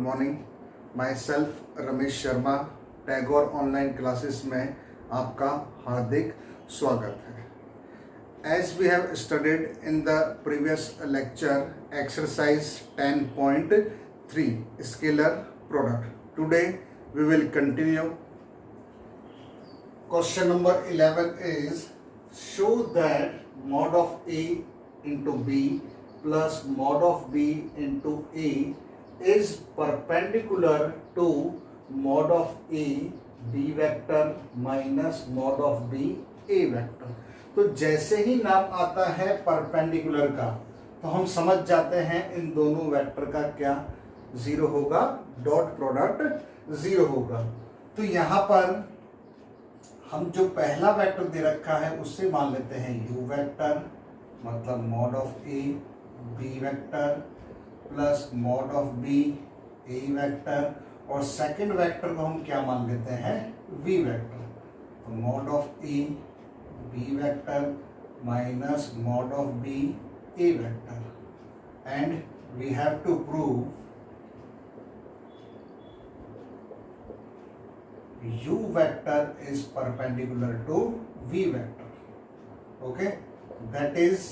Morning. Myself Ramesh Sharma, Tagore online classes में आपका हार्दिक स्वागत है। As we have studied in the previous lecture exercise 10.3 scalar product, today we will continue. Question number 11 is show that mod of A into B plus mod of B into A is perpendicular to mod of A B vector minus mod of B A vector। तो जैसे ही नाम आता है perpendicular का तो हम समझ जाते हैं इन दोनों वेक्टर का क्या जीरो होगा, डॉट प्रोडक्ट जीरो होगा। तो यहाँ पर हम जो पहला वेक्टर दे रखा है उससे मान लेते हैं u वेक्टर, मतलब mod of A b vector plus mod of B a vector, और सेकंड वेक्टर को हम क्या मान लेते हैं v वेक्टर। तो mod of A b vector minus mod of B a vector, and we have to prove u vector is perpendicular to v vector. Okay, that is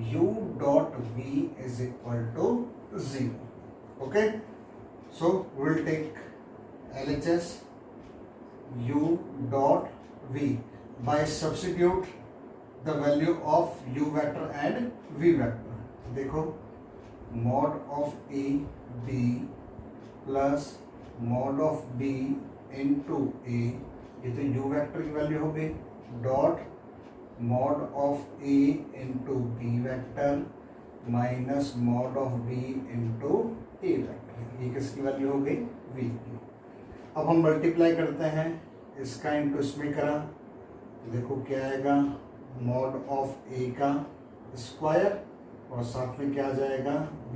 u dot v is equal to 0. Okay, so we will take LHS u dot v by substitute the value of u vector and v vector. देखो mod of a b plus mod of b into A, ये तो u vector की value हो गई, dot mod of A into B vector minus mod of B into A vector, ये किसकी value हो गई v की। अब हम मल्टीप्लाई करते हैं, इसका इंटू इसमें करा, देखो क्या आएगा मॉड ऑफ ए का स्क्वायर और साथ में क्या आ जाएगा b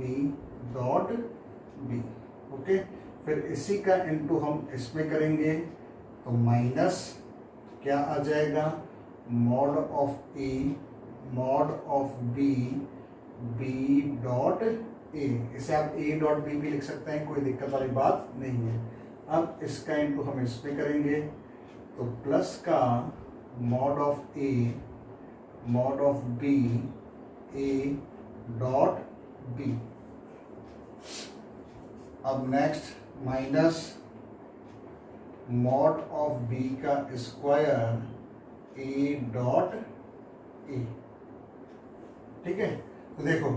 डॉट b। ओके, फिर इसी का इनटू हम इसमें करेंगे तो माइनस क्या आ जाएगा mod of A mod of b b dot a, इसे आप ए डॉट बी भी लिख सकते हैं, कोई दिक्कत वाली बात नहीं है। अब इसका इनटू हम इसमें करेंगे तो प्लस का mod of A mod of B A dot B. अब next minus mod of B का स्क्वायर ए डॉट ए। ठीक है, तो देखो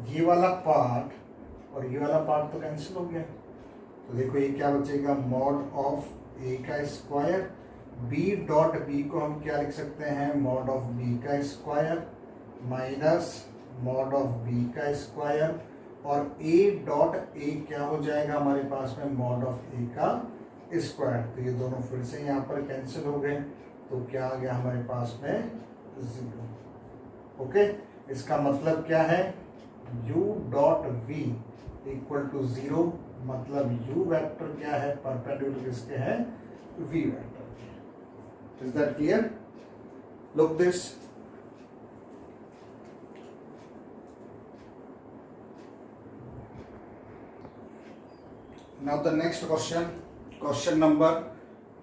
ये वाला पार्ट और ये वाला पार्ट तो कैंसिल हो गया, तो देखो ये क्या बचेगा मॉड ऑफ ए का स्क्वायर, बी डॉट बी को हम क्या लिख सकते हैं मॉड ऑफ बी का square minus mod of B का स्क्वायर, और a डॉट ए क्या हो जाएगा हमारे पास में मॉड ऑफ ए का स्क्वायर। तो ये दोनों फिर से यहाँ पर कैंसिल हो गए, तो क्या आ गया हमारे पास में 0। ओके, इसका मतलब क्या है u dot v equal to 0, मतलब u वेक्टर क्या है परपेंडिकुलर किसके है v vector. Is that clear? Look this, now the next question number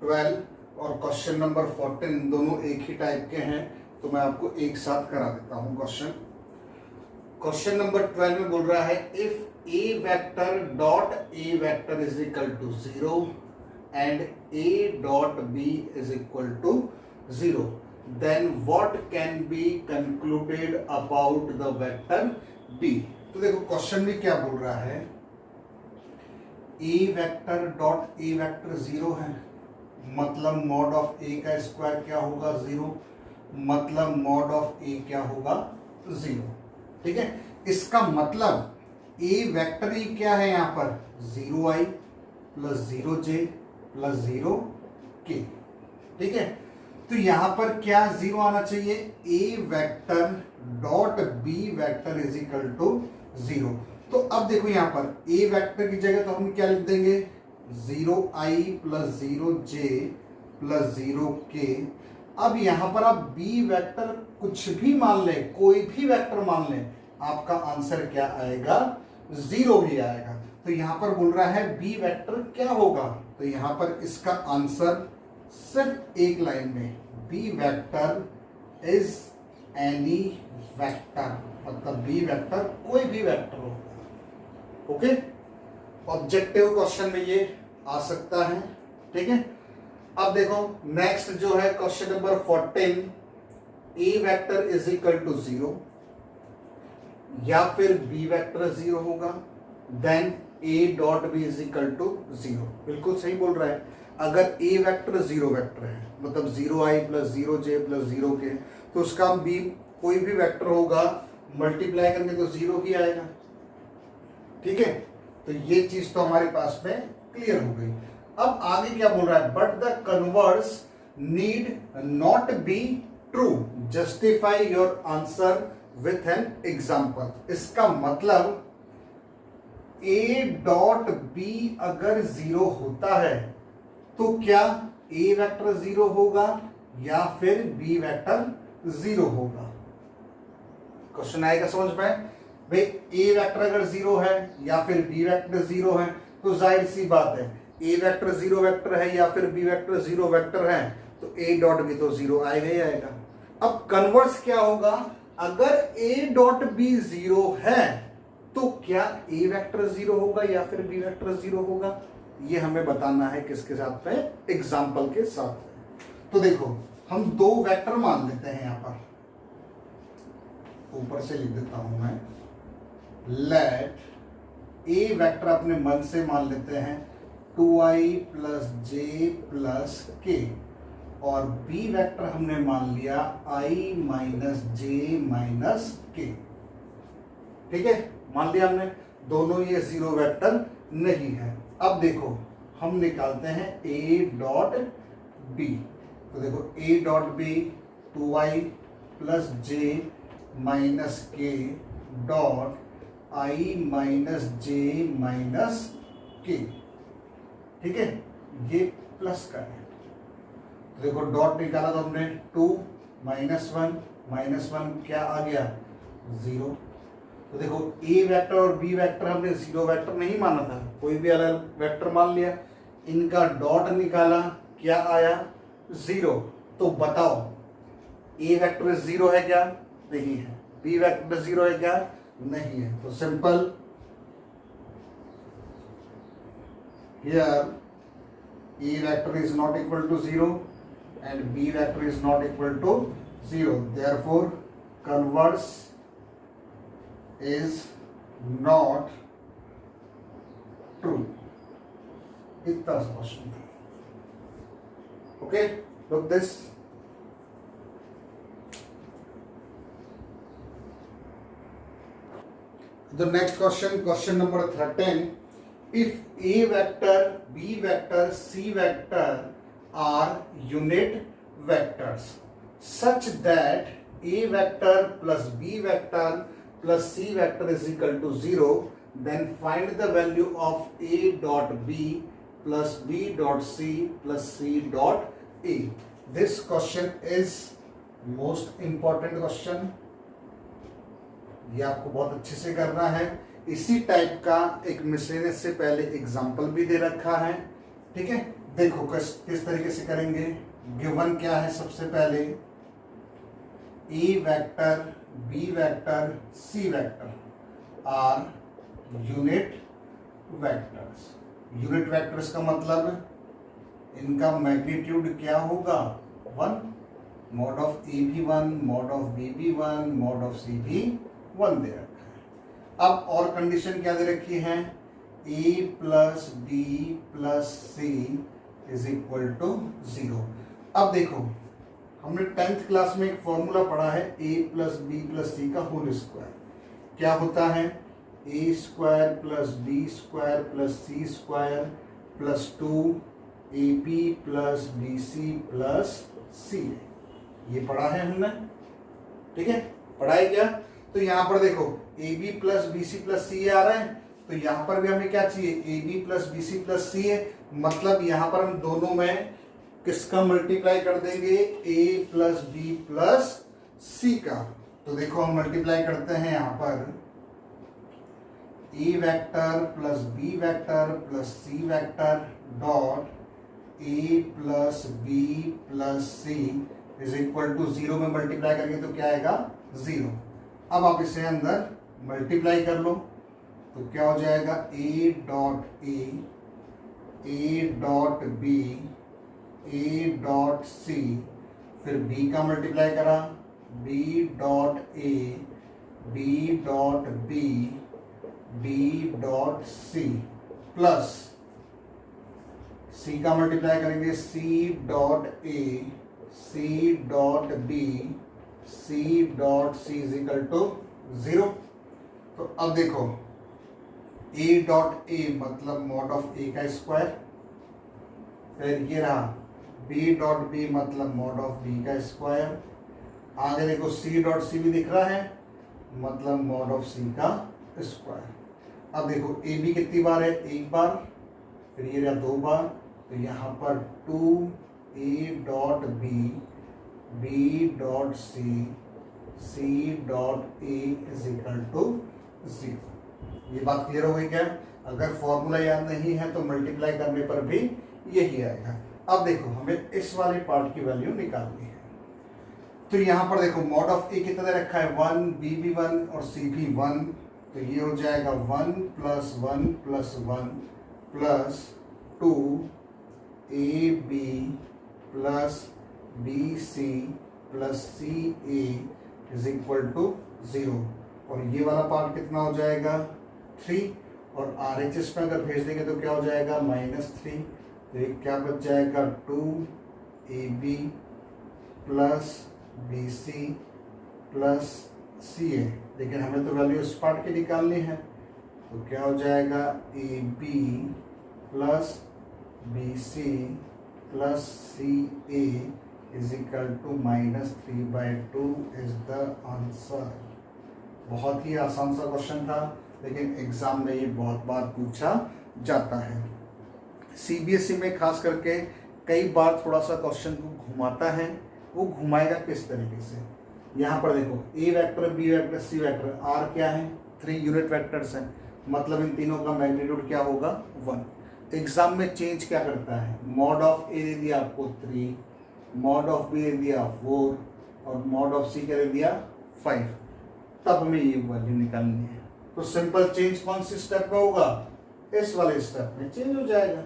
12 और क्वेश्चन नंबर 14 दोनों एक ही टाइप के हैं, तो मैं आपको एक साथ करा देता हूं। क्वेश्चन नंबर 12 में बोल रहा है if a vector dot a vector is equal to 0 and a dot b is equal to 0, then what can be concluded about the vector b। तो देखो क्वेश्चन भी क्या बोल रहा है, A vector dot A vector 0 है, मतलब mod of ए का स्क्वायर क्या होगा 0, मतलब मॉड ऑफ ए क्या होगा 0। ठीक है, इसका मतलब ए वेक्टर ही क्या है यहाँ पर 0i plus 0j plus 0k। ठीक है, तो यहाँ पर क्या 0 आना चाहिए, A vector dot B vector is equal to 0। तो अब देखो यहाँ पर a वेक्टर की जगह तो हम क्या लिख देंगे 0i plus 0j plus 0k। अब यहाँ पर आप b वेक्टर कुछ भी मान लें, कोई भी वेक्टर मान लें, आपका आंसर क्या आएगा 0 ही आएगा। तो यहां पर बोल रहा है बी वेक्टर क्या होगा, तो यहां पर इसका आंसर सिर्फ एक लाइन में, B vector is any vector, मतलब बी वेक्टर कोई भी वेक्टर होगा। ओके, ऑब्जेक्टिव क्वेश्चन में ये आ सकता है। ठीक है, अब देखो नेक्स्ट जो है question number 14, A vector is equal to 0 या फिर बी वेक्टर 0 होगा, then A dot B is equal to 0। बिल्कुल सही बोल रहा है, अगर ए वेक्टर 0 वेक्टर है, मतलब 0i plus 0j plus 0k, तो उसका बी कोई भी वेक्टर होगा मल्टीप्लाई करके तो 0 ही आएगा। ठीक है, तो ये चीज तो हमारे पास में क्लियर हो गई। अब आगे क्या बोल रहा है, but the converse need not be true, justify your answer with an example. इसका मतलब ए डॉट बी अगर 0 होता है तो क्या ए वेक्टर 0 होगा या फिर बी वेक्टर 0 होगा। क्वेश्चन आएगा समझ में भाई, ए वेक्टर अगर 0 है या फिर बी वेक्टर 0 है तो जाहिर सी बात है ए वेक्टर 0 वेक्टर है या फिर बी वेक्टर 0 वेक्टर है तो ए डॉट बी तो 0 आएगा ही आएगा। अब कन्वर्स क्या होगा, अगर ए डॉट बी 0 है तो क्या ए वेक्टर 0 होगा या फिर बी वेक्टर 0 होगा, ये हमें बताना है किसके साथ में, एग्जाम्पल के साथ। तो देखो हम दो वेक्टर मान लेते हैं, यहां पर ऊपर से लिख देता हूं मैं, लेट ए वेक्टर अपने मन से मान लेते हैं 2i प्लस जे प्लस के, और बी वेक्टर हमने मान लिया i minus J minus K. ठीक है, मान लिया हमने, दोनों ये 0 वेक्टर नहीं है। अब देखो हम निकालते हैं a डॉट बी, तो देखो a dot B 2i plus J minus K dot i minus J minus K. ठीक है, ये प्लस का है, तो देखो डॉट निकाला तो हमने 2 माइनस वन क्या आ गया 0। तो देखो ए वेक्टर और बी वेक्टर हमने 0 वेक्टर नहीं माना था, कोई भी अलग वेक्टर मान लिया, इनका डॉट निकाला क्या आया 0। तो बताओ ए वेक्टर 0 है क्या, नहीं है, बी वेक्टर 0 है क्या, नहीं है। तो simple here A vector is not equal to 0 and B vector is not equal to 0, therefore converse is not true। इतना क्वेश्चन था। Okay, look this, the next question number 13, if a vector, b vector, c vector are unit vectors such that a vector plus b vector plus c vector is equal to 0, then find the value of a dot b plus b dot c plus c dot a। This question is most important question, ये आपको बहुत अच्छे से करना है। इसी type का एक मिसलेनियस से पहले एग्जाम्पल भी दे रखा है। ठीक है, देखो किस तरीके से करेंगे। गिवन क्या है, सबसे पहले A vector B vector C vector are unit vectors. Unit vectors का मतलब इनका मैग्नीट्यूड क्या होगा 1, मॉड ऑफ ए भी 1, मॉड ऑफ बी भी 1, मॉड ऑफ सी भी 1 दे रखा है। अब और कंडीशन क्या दे रखी है, A plus B plus C is equal to 0। अब देखो हमने 10th क्लास में एक फॉर्मूला पढ़ा है a प्लस बी प्लस सी का होल स्क्वायर। क्या होता है, a square plus B square plus C square plus 2ab plus B C plus C. ये पढ़ा है हमने, ठीक है, पढ़ा है क्या। तो यहाँ पर देखो a B plus B C plus c आ रहा है, तो यहाँ पर भी हमें क्या चाहिए, a B plus B C plus c है, मतलब यहाँ पर हम दोनों में किसका मल्टीप्लाई कर देंगे, a प्लस बी प्लस सी का। तो देखो हम मल्टीप्लाई करते हैं यहाँ पर a vector plus b vector plus c vector dot a plus B plus C is equal to 0 में मल्टीप्लाई करेंगे तो क्या आएगा 0। अब आप इसे अंदर मल्टीप्लाई कर लो तो क्या हो जाएगा a dot B A dot c, फिर बी का मल्टीप्लाई करा b dot a B dot b b dot c plus सी का मल्टीप्लाई करेंगे c dot a c dot b C dot c is equal to 0। तो अब देखो ए dot ए मतलब mod of ए का स्क्वायर, फिर ये रहा बी डॉट बी मतलब मॉड ऑफ बी का स्क्वायर, आगे देखो सी डॉट सी भी दिख रहा है मतलब मॉड ऑफ सी का स्क्वायर। अब देखो ए बी कितनी बार है, एक बार, फिर ये रहा 2 बार, तो यहाँ पर 2 A dot B dot C dot A is equal to 0। ये बात क्लियर हो गई क्या? अगर फॉर्मूला याद नहीं है तो मल्टीप्लाई करने पर भी यही आएगा। अब देखो हमें इस वाले पार्ट की वैल्यू निकालनी है, तो यहाँ पर देखो मॉड ऑफ ए कितना दे रखा है 1, बी भी 1 और सी भी 1, तो ये हो जाएगा 1 plus 1 plus 1 plus 2 A B plus B C plus C A is equal to 0। और ये वाला पार्ट कितना हो जाएगा 3, और आर एच एस में अगर भेज देंगे तो क्या हो जाएगा -3, तो ये क्या बच जाएगा 2 A B plus B C plus C a, लेकिन हमें तो वैल्यू इस पार्ट की निकालनी है, तो क्या हो जाएगा A B plus B C plus C A is equal to -3/2 is the answer. बहुत ही आसान सा क्वेश्चन था, लेकिन एग्जाम में ये बहुत बार पूछा जाता है। सीबीएसई में खास करके कई बार थोड़ा सा क्वेश्चन को घुमाता है। वो घुमाएगा किस तरीके से, यहाँ पर देखो a vector B vector C vector, are क्या है 3 यूनिट वेक्टर्स हैं, मतलब इन तीनों का मैग्नीट्यूड क्या होगा 1। एग्जाम में चेंज क्या करता है, मॉड ऑफ ए दे दिया आपको 3, मॉड ऑफ बी दे दिया 4 और मॉड ऑफ सी क्या दे दिया 5, तब हमें ये वैल्यू निकालनी है। तो सिंपल चेंज कौन सी स्टेप में होगा, इस वाले स्टेप में चेंज हो जाएगा।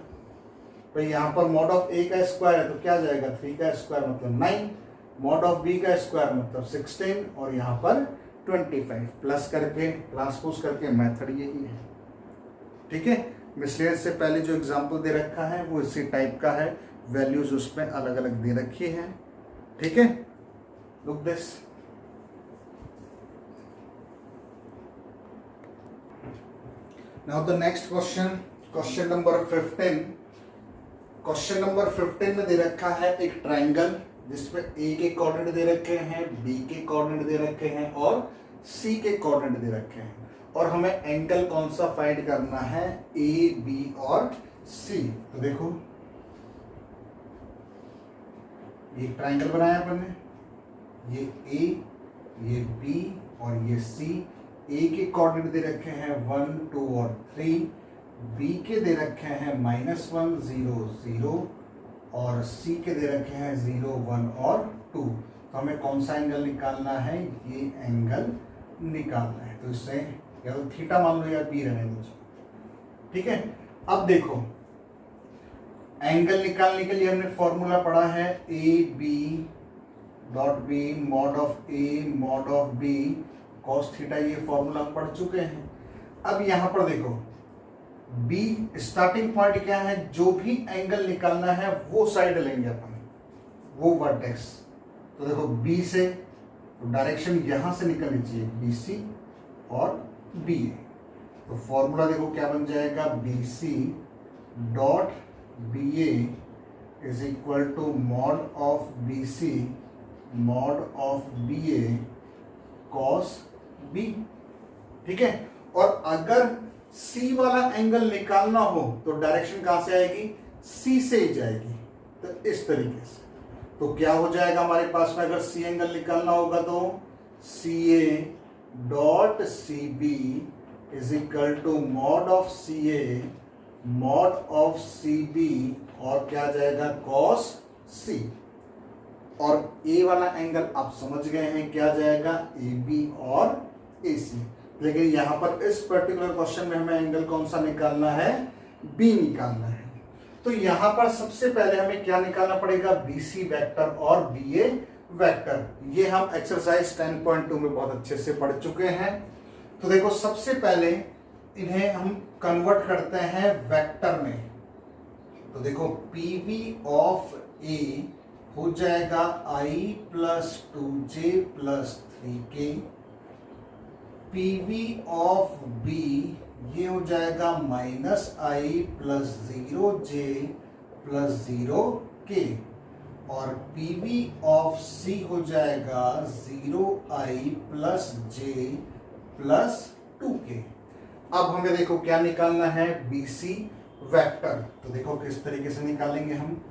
तो यहाँ पर मॉड ऑफ ए का स्क्वायर है तो क्या आ जाएगा 3 का स्क्वायर मतलब 9, मॉड ऑफ बी का स्क्वायर मतलब 16 और यहाँ पर 25 प्लस करके ट्रांसपोज करके मेथड यही है। ठीक है, मिसलेनियस से पहले जो एग्जांपल दे रखा है वो इसी टाइप का है, वैल्यूज उसमें अलग अलग दे रखी है। ठीक है, look this. Now the next question, question number 15। Question number 15 में दे रखा है एक ट्राइंगल जिसमें ए के कोऑर्डिनेट दे रखे हैं, बी के कोऑर्डिनेट दे रखे हैं और सी के कोऑर्डिनेट दे रखे हैं, और हमें एंगल कौन सा फाइंड करना है ए बी और सी। तो देखो ये ट्राइंगल बनाया अपन ने, ये ए ये बी और ये सी। ए के कोऑर्डिनेट दे रखे हैं 1 2 और 3, बी के दे रखे हैं -1 0 0 और सी के दे रखे हैं 0 1 और 2। तो हमें कौन सा एंगल निकालना है, ये एंगल निकालना है। तो इससे या तो थीटा मान लो या बी रहने दो। ठीक है, अब देखो एंगल निकालने के लिए हमने फॉर्मूला पढ़ा है A B dot B mod of A mod of B cos theta, ये फॉर्मूला पढ़ चुके हैं। अब यहाँ पर देखो बी स्टार्टिंग पॉइंट क्या है, जो भी एंगल निकालना है वो साइड लेंगे अपन, वो वर्टेक्स। तो देखो बी से तो डायरेक्शन यहां से निकलनी चाहिए बी सी और बी ए। तो फॉर्मूला देखो क्या बन जाएगा, B C dot B A is equal to mod of B C mod of B A cos B. ठीक है, और अगर सी वाला एंगल निकालना हो तो डायरेक्शन कहां से आएगी, सी से ही जाएगी। तो इस तरीके से तो क्या हो जाएगा हमारे पास में, अगर सी एंगल निकालना होगा तो c a dot c b is equal to mod of C a mod of c b और क्या आ जाएगा कॉस सी। और ए वाला एंगल आप समझ गए हैं क्या जाएगा ए बी और ए सी। लेकिन यहां पर इस पर्टिकुलर क्वेश्चन में हमें एंगल कौन सा निकालना है, बी निकालना है। तो यहां पर सबसे पहले हमें क्या निकालना पड़ेगा, बी सी वैक्टर और बी ए वैक्टर। ये हम एक्सरसाइज 10.2 में बहुत अच्छे से पढ़ चुके हैं। तो देखो सबसे पहले इन्हें हम कन्वर्ट करते हैं वेक्टर में। तो देखो पीवी ऑफ ए हो जाएगा i plus 2j plus 3k, PV of B ये हो जाएगा minus i plus 0j plus 0k, और पीवी ऑफ सी हो जाएगा 0i plus j plus 2k। अब हमें देखो क्या निकालना है, BC वेक्टर। तो देखो किस तरीके से निकालेंगे हम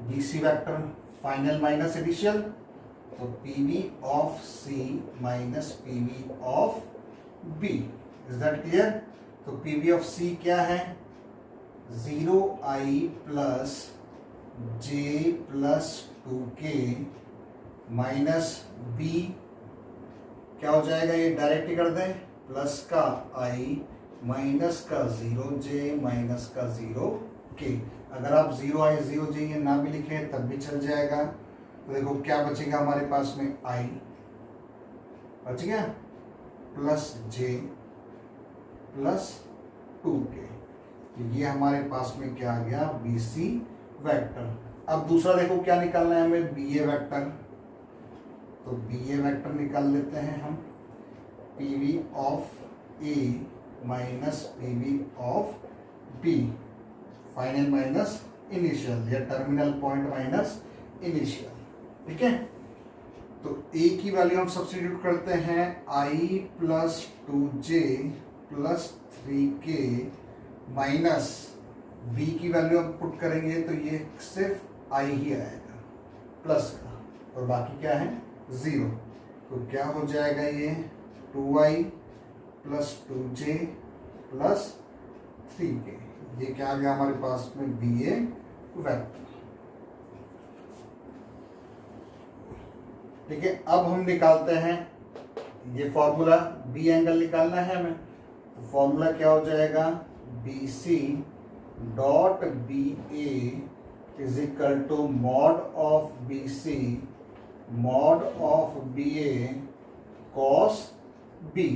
BC vector, final minus initial. तो PV of C minus PV of B, is that clear. तो PV ऑफ C क्या है, 0i plus j plus 2k minus B क्या हो जाएगा, ये डायरेक्ट ही कर दें, प्लस का i माइनस का 0j माइनस का 0k। अगर आप 0i 0j ये ना भी लिखे तब भी चल जाएगा। तो देखो क्या बचेगा हमारे पास में, i बच गया प्लस j प्लस 2k। तो ये हमारे पास में क्या आ गया, BC वेक्टर। अब दूसरा देखो क्या निकालना है हमें, BA वेक्टर। तो BA वेक्टर निकाल लेते हैं हम, PV of A minus PV of B, final minus initial या टर्मिनल पॉइंट माइनस इनिशियल, ठीक है। तो A की वैल्यू हम सब्स्टिट्यूट करते हैं i plus 2j plus 3k minus B की वैल्यू हम पुट करेंगे तो ये सिर्फ i ही आएगा प्लस का, और बाकी क्या है 0। तो क्या हो जाएगा ये 2i plus 2j plus 3k, ये क्या आ गया हमारे पास में BA वेक्टर, ठीक है। अब हम निकालते हैं ये फॉर्मूला, B एंगल निकालना है हमें। तो फॉर्मूला क्या हो जाएगा, BC dot BA is equal to mod of BC mod of BA cos B।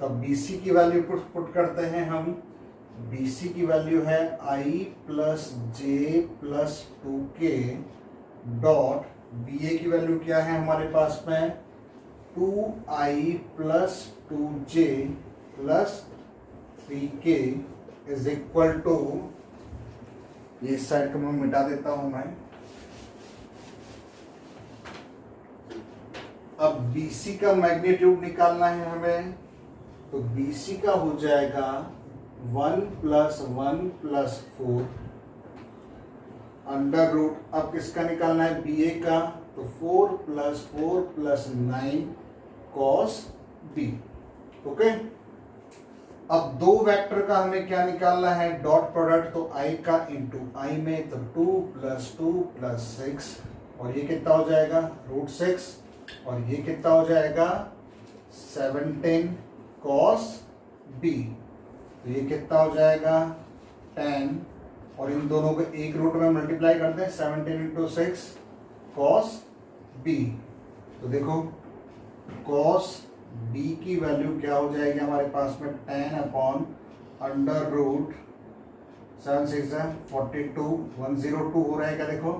तो BC की वैल्यू पुट करते हैं हम, BC की वैल्यू है i plus j plus 2k dot BA की वैल्यू क्या है हमारे पास में, 2i plus 2j plus 3k is equal to, ये इस साइड को मैं मिटा देता हूं मैं। अब BC का मैग्नीट्यूड निकालना है हमें। तो BC का हो जाएगा 1 प्लस 1 प्लस 4 अंडर रूट, अब किसका निकालना है BA का, तो 4 plus 4 plus 9 cos B, okay. अब दो वेक्टर का हमें क्या निकालना है, डॉट प्रोडक्ट। तो i का इंटू i में, तो 2 प्लस 2 प्लस 6, और ये कितना हो जाएगा √6, और ये कितना हो जाएगा 17 कॉस B। तो ये कितना हो जाएगा 10, और इन दोनों को एक रूट में मल्टीप्लाई करते हैं, 17 इंटू 6 कॉस B। तो देखो कॉस B की वैल्यू क्या हो जाएगी हमारे पास में, 10 अपॉन अंडर रूट 7 6 42 102 हो रहेगा, देखो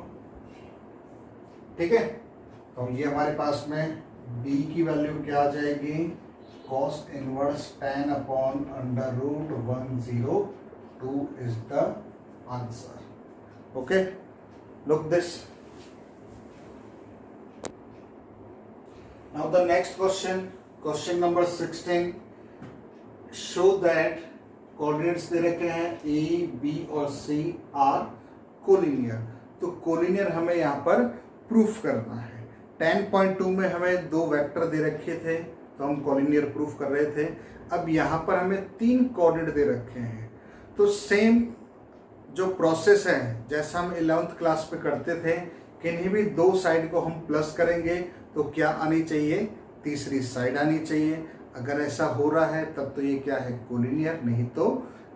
ठीक है। तो ये हमारे पास में B की वैल्यू क्या आ जाएगी, cos inverse 10 upon under root 102 is the answer, okay. Look this. Now the next question, question number 16, show that coordinates दे रखे हैं A, B और C आर कोलिनियर। तो कोलिनियर हमें यहाँ पर प्रूफ करना है। 10.2 में हमें दो वेक्टर दे रखे थे, तो हम कॉलिनियर प्रूफ कर रहे थे। अब यहाँ पर हमें 3 कोऑर्डिनेट दे रखे हैं, तो सेम जो प्रोसेस है जैसा हम 11th क्लास पे करते थे, किन्हीं भी 2 साइड को हम प्लस करेंगे तो क्या आनी चाहिए, तीसरी साइड आनी चाहिए। अगर ऐसा हो रहा है तब तो ये क्या है, कोलिनियर, नहीं तो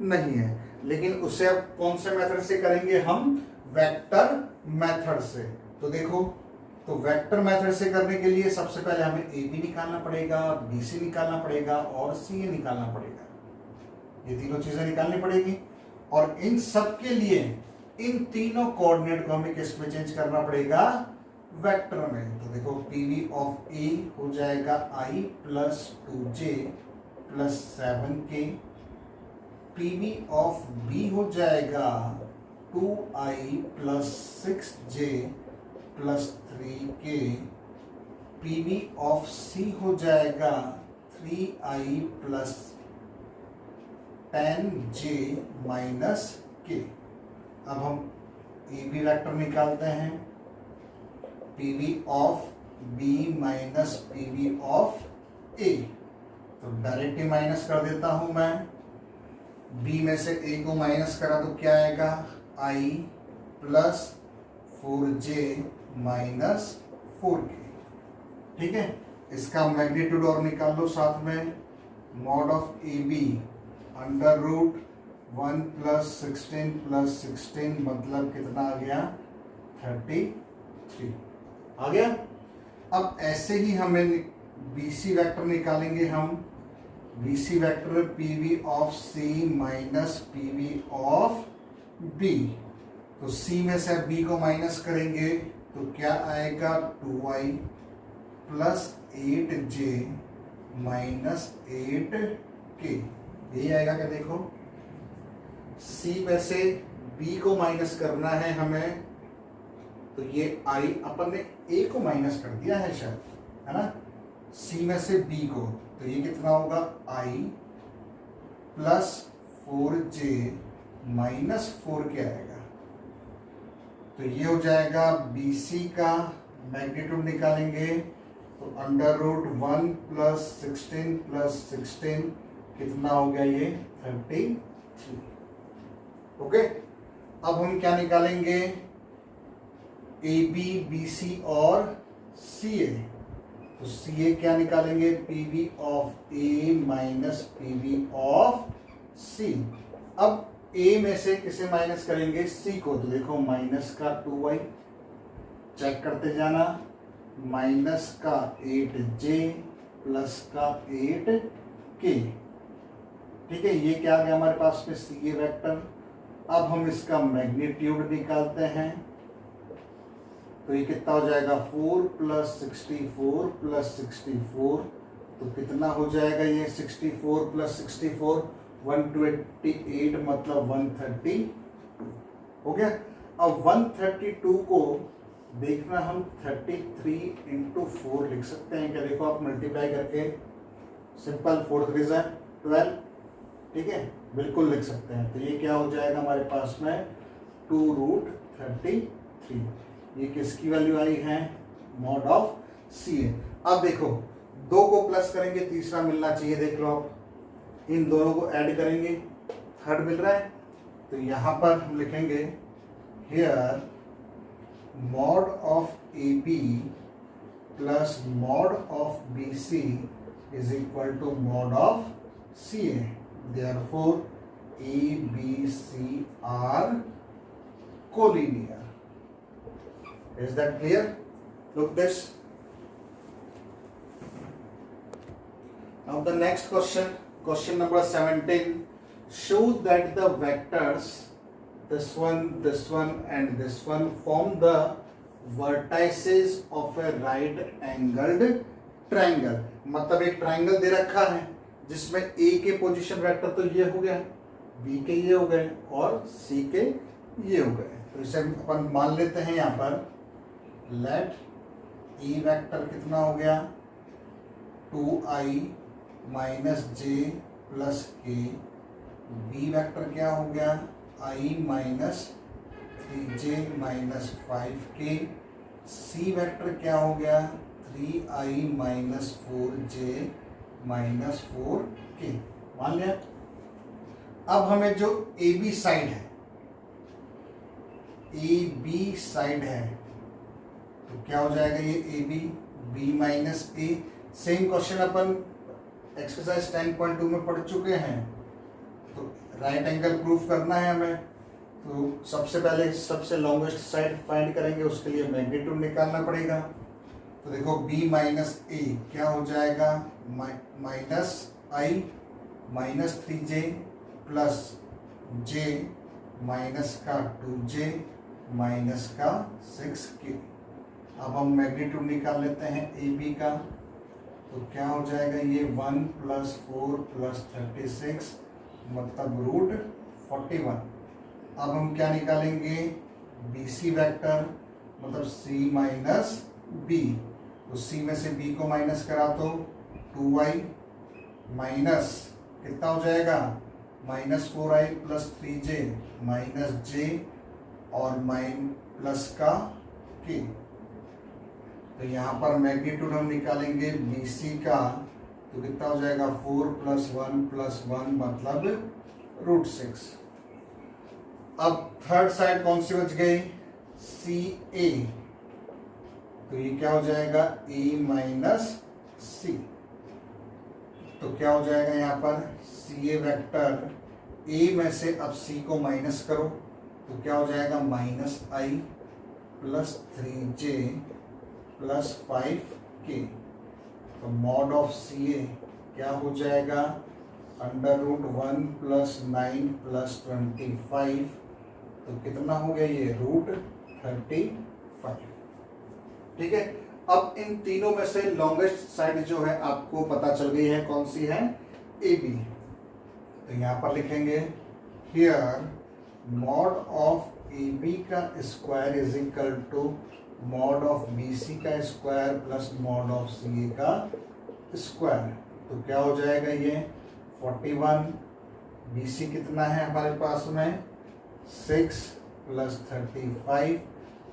नहीं है। लेकिन उसे अब कौन से मेथड से करेंगे हम, वेक्टर मेथड से। तो देखो, तो वेक्टर मेथड से करने के लिए सबसे पहले हमें ए बी निकालना पड़ेगा, बी सी निकालना पड़ेगा और सी ए निकालना पड़ेगा। ये तीनों चीजें निकालनी पड़ेगी और इन सब के लिए इन तीनों कोऑर्डिनेट को हमें किस में चेंज करना पड़ेगा, वेक्टर में। तो देखो पीवी ऑफ ए हो जाएगा i plus 2j plus 7k, PV of b हो जाएगा 2i plus 6j plus 3k, PV of c हो जाएगा 3i plus 10j minus k। अब हम ए बी वेक्टर निकालते हैं, PV of b minus PV of a. तो डायरेक्ट ही minus कर देता हूं मैं, बी में से ए को माइनस करा तो क्या आएगा, आई प्लस 4j माइनस 4k। ठीक है, इसका मैग्नीट्यूड और निकाल लो साथ में, mod of A B under root 1 plus 16 plus 16 मतलब कितना आ गया, 33 आ गया। अब ऐसे ही हमें BC वेक्टर निकालेंगे हम, BC vector PV of C minus PV of B। तो C में से B को माइनस करेंगे तो क्या आएगा, 2i plus 8j minus 8k। यही आएगा क्या, देखो C में से B को माइनस करना है हमें, तो ये I अपन ने A को माइनस कर दिया है शायद, है ना, C में से B को, तो ये कितना होगा, I plus 4j minus 4k आएगा। तो ये हो जाएगा BC का मैग्नीट्यूड निकालेंगे तो अंडर रूट 1 प्लस 16 प्लस 16 कितना हो गया, ये 33। ओके, अब हम क्या निकालेंगे, ए बी बी सी और सी ए। तो सी ए क्या निकालेंगे, PV of a minus PV of c. अब ए में से किसे माइनस करेंगे, सी को, तो देखो माइनस का 2i चेक करते जाना, माइनस का 8j प्लस का 8k। ठीक है, ये क्या आ गया हमारे पास में, सी ए वेक्टर। अब हम इसका मैग्नीट्यूड निकालते हैं, तो ये कितना हो जाएगा, 4 प्लस 64 प्लस 64, तो कितना हो जाएगा ये, 64 प्लस 64 128 मतलब 132 हो गया। अब 132 को देखना हम 33 इंटू 4 लिख सकते हैं क्या, देखो आप मल्टीप्लाई करके, सिंपल 4 3 12, ठीक है, बिल्कुल लिख सकते हैं। तो ये क्या हो जाएगा हमारे पास में, 2√33। ये किसकी वैल्यू आई है, मॉड ऑफ सी ए। अब देखो 2 को प्लस करेंगे तीसरा मिलना चाहिए, देख लो आप, इन दोनों को ऐड करेंगे थर्ड मिल रहा है। तो यहां पर हम लिखेंगे here mod of A B plus mod of B C is equal to mod of C A. Therefore, A, B, C are collinear. Is that clear? Look this. Now the next question, question number 17. Show that the vectors this one and this one form the vertices of a right angled triangle. मतलब एक triangle दे रखा है जिसमें ए के position vector तो ये हो गया, बी के ये हो गए और सी के ये हो गए। तो इसे अपन मान लेते हैं यहाँ पर, लेट ई वेक्टर कितना हो गया, 2i minus J plus K, B vector क्या हो गया, i minus 3j minus 5k, C vector क्या हो गया, 3i माइनस 4j -4k मान लिया। अब हमें जो ए बी साइड है तो क्या हो जाएगा, ये A B B minus A. Same question अपन एक्सरसाइज 10.2 में पढ़ चुके हैं। तो राइट एंगल प्रूफ करना है हमें, तो सबसे पहले सबसे लॉन्गेस्ट साइड फाइंड करेंगे, उसके लिए मैग्नीट्यूड निकालना पड़ेगा। तो देखो b माइनस ए क्या हो जाएगा, minus i minus 3j plus j minus का 2j माइनस का 6k। अब हम मैग्नीट्यूड निकाल लेते हैं ए बी का, तो क्या हो जाएगा, ये 1 + 4 + 36 मतलब √41। अब हम क्या निकालेंगे, बी सी वैक्टर मतलब c माइनस बी। तो c में से b को माइनस करा तो 2y माइनस कितना हो जाएगा, -4i + 3j माइनस j और प्लस का k। तो यहाँ पर मैग्नीट्यूड हम निकालेंगे बी सी का, तो कितना हो जाएगा, 4 + 1 + 1 मतलब √6। अब थर्ड साइड कौन सी बच गई, सी ए। तो ये क्या हो जाएगा, ए माइनस सी। तो क्या हो जाएगा यहाँ पर, सी ए वैक्टर ए में से अब सी को माइनस करो, तो क्या हो जाएगा, -i + 3j + 5k। तो मॉड ऑफ सी ए क्या हो जाएगा, √1 + 9 + 25। तो कितना हो गया, ये √35। ठीक है। अब इन तीनों में से लॉन्गेस्ट साइड जो है आपको पता चल गई है, कौन सी है, ए बी। तो यहां पर लिखेंगे here mod of A b का square is equal to mod of B c का square plus mod of C a का स्क्वायर। तो क्या हो जाएगा, ये 41, बी सी कितना है हमारे पास में, 6 + 35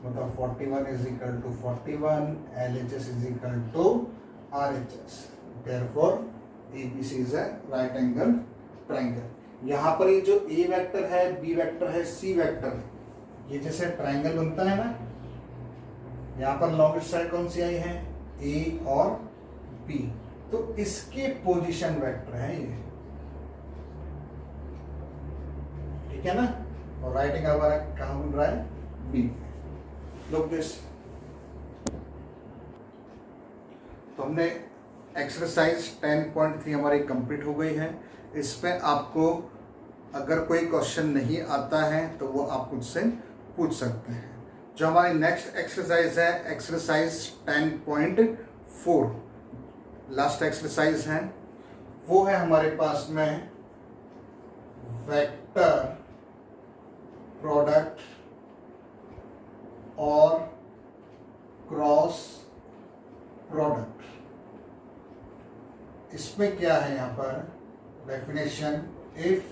मतलब 41 = 41, LHS = RHS। Therefore ABC is a right angle triangle। यहाँ पर ये जो A वेक्टर है, B वेक्टर है, C वेक्टर, ये जैसे ट्राइंगल बनता है ना, यहाँ पर लॉन्गेस्ट साइड कौन सी आई है, A और B। तो इसके पोजीशन वेक्टर है ये, ठीक है ना। और राइट एंगल हमारा कहाँ बन रहा है, B। Look this। तो हमने एक्सरसाइज 10.3 हमारी कंप्लीट हो गई है। इसमें आपको अगर कोई क्वेश्चन नहीं आता है तो वो आप मुझसे पूछ सकते हैं। जो हमारी नेक्स्ट एक्सरसाइज है एक्सरसाइज 10.4, लास्ट एक्सरसाइज है, वो है हमारे पास में वेक्टर प्रोडक्ट और क्रॉस प्रोडक्ट। इसमें क्या है, यहाँ पर definition, if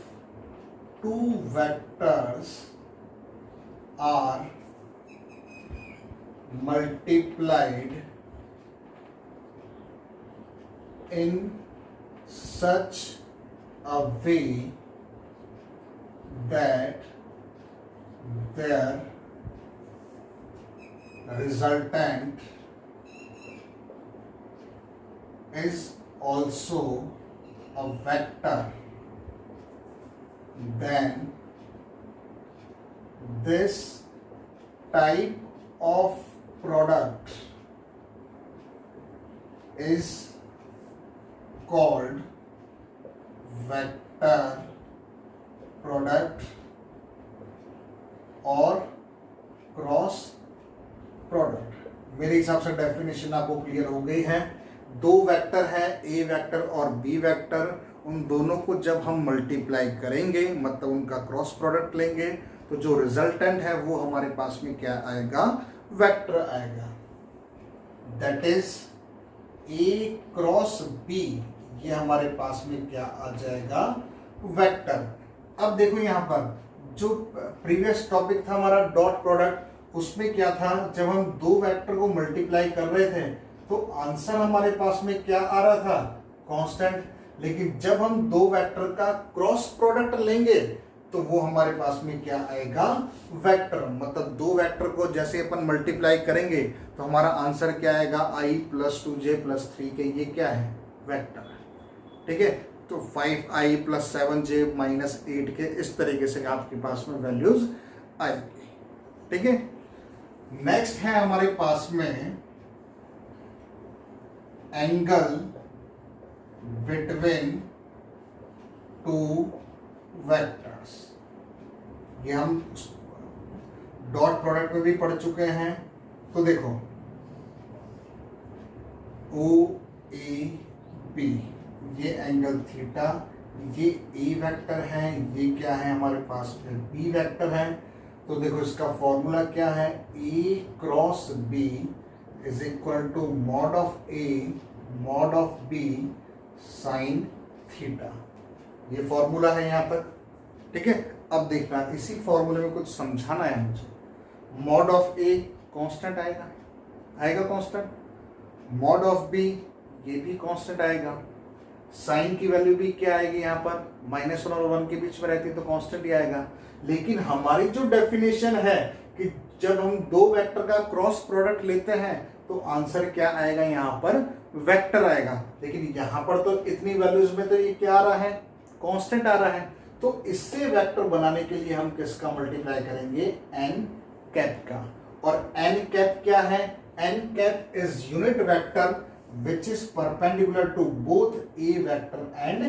2 vectors are multiplied in such a way that their resultant is also a vector, then this type of product is called vector product और क्रॉस प्रोडक्ट। मेरे हिसाब से डेफिनेशन आपको क्लियर हो गई है। दो वेक्टर है, ए वेक्टर और बी वेक्टर, उन दोनों को जब हम मल्टीप्लाई करेंगे मतलब उनका क्रॉस प्रोडक्ट लेंगे तो जो रिजल्टेंट है वो हमारे पास में क्या आएगा, वेक्टर आएगा। That is A cross B, ये हमारे पास में क्या आ जाएगा, वेक्टर। अब देखो यहाँ पर जो प्रीवियस टॉपिक था हमारा डॉट प्रोडक्ट, उसमें क्या था, जब हम दो वेक्टर को मल्टीप्लाई कर रहे थे तो आंसर हमारे पास में क्या आ रहा था, कांस्टेंट, लेकिन जब हम दो वेक्टर का क्रॉस प्रोडक्ट लेंगे तो वो हमारे पास में क्या आएगा, वेक्टर। मतलब दो वेक्टर को जैसे अपन मल्टीप्लाई करेंगे तो हमारा आंसर क्या आएगा, i + 2j + 3k, ये क्या है, वेक्टर है। ठीक है, तो 5i + 7j - 8k, इस तरीके से आपके पास में वैल्यूज आएगी। ठीक है, नेक्स्ट है हमारे पास में एंगल बिटवीन टू वेक्टर्स। ये हम डॉट प्रोडक्ट में भी पढ़ चुके हैं। तो देखो OAB, ये एंगल थीटा, ये A वेक्टर है, ये क्या है हमारे पास में B वेक्टर है। तो देखो इसका फॉर्मूला क्या है, A cross B = mod of A mod of B sin theta, ये फॉर्मूला है यहाँ तक। ठीक है, अब देखना इसी फॉर्मूले में कुछ समझाना है मुझे। मॉड ऑफ A कांस्टेंट आएगा कांस्टेंट, मॉड ऑफ B ये भी कांस्टेंट आएगा, साइन की वैल्यू भी क्या आएगी यहाँ पर, -1 और 1 के बीच में रहती है तो कांस्टेंट ही आएगा। लेकिन हमारी जो डेफिनेशन है कि जब हम दो वेक्टर का क्रॉस प्रोडक्ट लेते हैं तो आंसर क्या आएगा, यहाँ पर वेक्टर आएगा। लेकिन यहाँ पर तो इतनी वैल्यूज में तो ये क्या आ रहा है, कांस्टेंट आ रहा है। तो इससे वेक्टर बनाने के लिए हम किसका मल्टीप्लाई करेंगे, n कैप का। और n कैप क्या है, n cap is unit vector which is perpendicular to both A vector and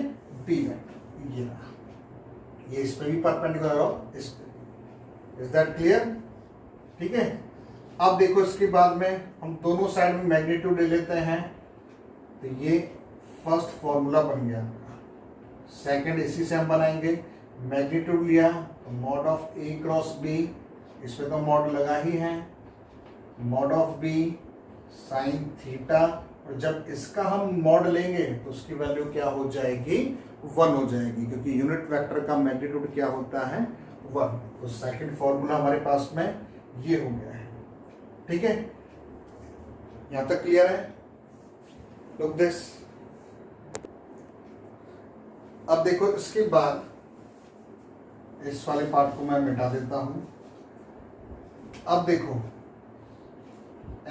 B vector. ये रहा, ये इस पे भी परपेंडिकुलर और इस पे। Is that clear? ठीक है, अब देखो इसके बाद में हम दोनों साइड में मैग्नीट्यूड ले लेते हैं। तो ये फर्स्ट फॉर्मूला बन गया, सेकंड इसी से हम बनाएंगे। मैग्नीट्यूड लिया तो mod of A cross B, इसमें तो मॉड लगा ही है, mod of B sine theta. और जब इसका हम मॉड लेंगे तो उसकी वैल्यू क्या हो जाएगी, 1 हो जाएगी, क्योंकि यूनिट वेक्टर का मैग्नीट्यूड क्या होता है, 1। तो सेकंड फॉर्मूला हमारे पास में ये हो गया है। ठीक है, यहां तक क्लियर है? Look this. अब देखो इसके बाद इस वाले पार्ट को मैं मिटा देता हूं। अब देखो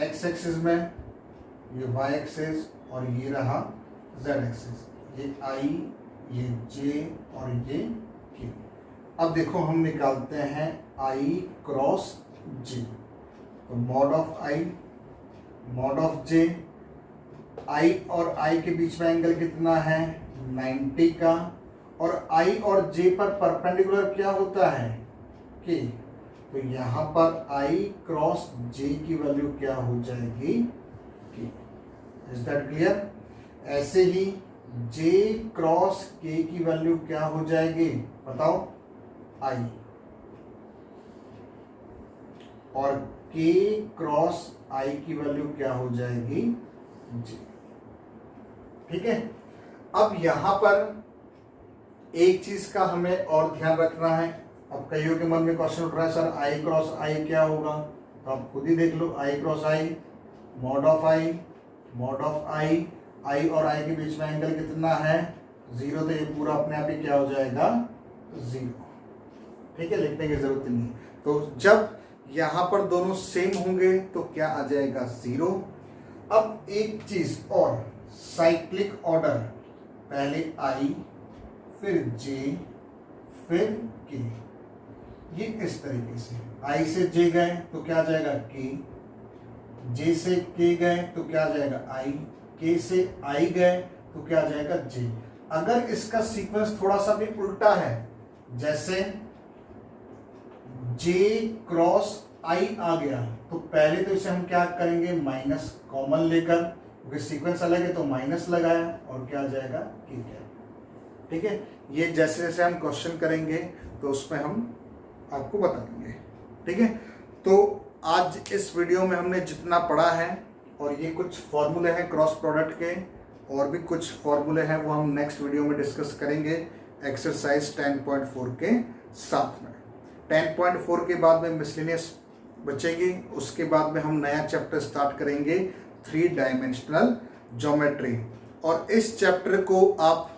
x एक्सिस में ये y एक्सिस और ये रहा z एक्सिस, ये i, ये j और ये k। अब देखो हम निकालते हैं i क्रॉस j। तो mod of i mod of j, i और i के बीच में एंगल कितना है, 90 का। और i और j पर परपेंडिकुलर क्या होता है, k। तो यहाँ पर i क्रॉस j की वैल्यू क्या हो जाएगी, k। Is that clear? ऐसे ही j क्रॉस k की वैल्यू क्या हो जाएगी, बताओ, i। और k क्रॉस i की वैल्यू क्या हो जाएगी, j। ठीक है, अब यहां पर एक चीज का हमें और ध्यान रखना है। अब कईयों के मन में क्वेश्चन उठ रहा है, सर i क्रॉस i क्या होगा? तो आप खुद ही देख लो, i cross i mod of i mod of i और i के बीच में एंगल कितना है, 0। तो ये पूरा अपने आप ही क्या हो जाएगा, 0। ठीक है, लिखने की जरूरत नहीं। तो जब यहां पर दोनों सेम होंगे तो क्या आ जाएगा, 0। अब एक चीज और, साइक्लिक ऑर्डर, पहले i फिर j फिर k, ये इस तरीके से i से j गए तो क्या आ जाएगा k, j से k गए तो क्या आ जाएगा i, k से i गए तो क्या आ जाएगा j। अगर इसका सीक्वेंस थोड़ा सा भी उल्टा है, जैसे j क्रॉस i आ गया, तो पहले तो इसे हम क्या करेंगे, माइनस कॉमन लेकर, क्योंकि सीक्वेंस अलग है तो माइनस लगाया और क्या आ जाएगा k क्या। ठीक है, ये जैसे जैसे हम क्वेश्चन करेंगे तो उसमें हम आपको बता देंगे। ठीक है, तो आज इस वीडियो में हमने जितना पढ़ा है, और ये कुछ फॉर्मूले हैं क्रॉस प्रोडक्ट के, और भी कुछ फॉर्मूले हैं वो हम नेक्स्ट वीडियो में डिस्कस करेंगे एक्सरसाइज 10.4 के साथ में। 10.4 के बाद में मिसलेनियस बचेगी, उसके बाद में हम नया चैप्टर स्टार्ट करेंगे 3 डायमेंशनल ज्योमेट्री। और इस चैप्टर को आप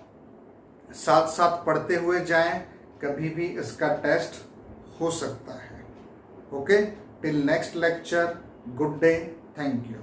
साथ साथ पढ़ते हुए जाएं, कभी भी इसका टेस्ट हो सकता है। Okay, till next lecture, good day, thank you.